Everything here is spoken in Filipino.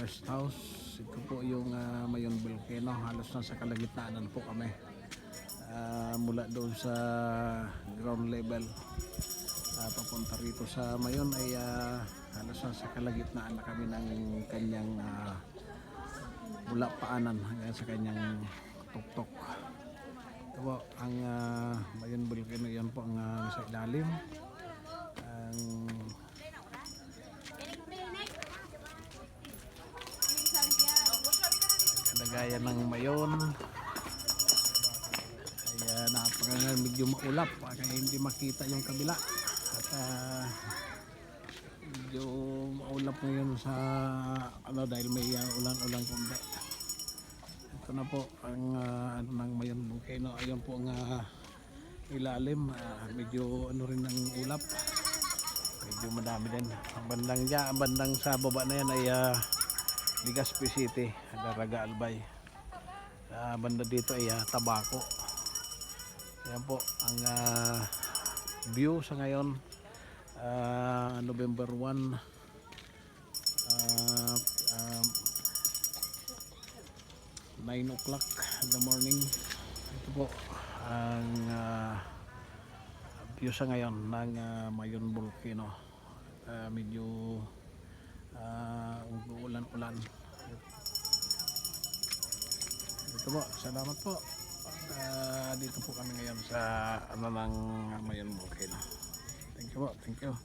rest house. Ito po yung Mayon Volcano. Halos nasa kalagitnaan po kami. Mula doon sa ground level papunta rito sa Mayon ay halos nasa kalagitnaan na kami ng kanyang mula paanan hanggang sa kanyang tuktok. Ito po ang Mayon Volcano. Yan po ang nasa ilalim. Ang kalagayan ng Mayon ay napaka medyo maulap kaya hindi makita yung kabila at medyo maulap ngayon sa dahil may ulan-ulan kundi. Ito na po ang ng Mayon Volcano. Ayun po ang ilalim, medyo rin ang ulap, medyo madami din. Ang bandang sa baba na yan ay Legazpi City, Daraga Albay. Banda dito ay Tabaco. Ayan po ang view sa ngayon, November 1, 9 o'clock in the morning. Ito po ang view sa ngayon ng Mayon Volcano. Medyo ulan-ulan. Ito po, salamat po. Dito po kami ngayon sa ng Mayon Volcano. Thank you po, thank you.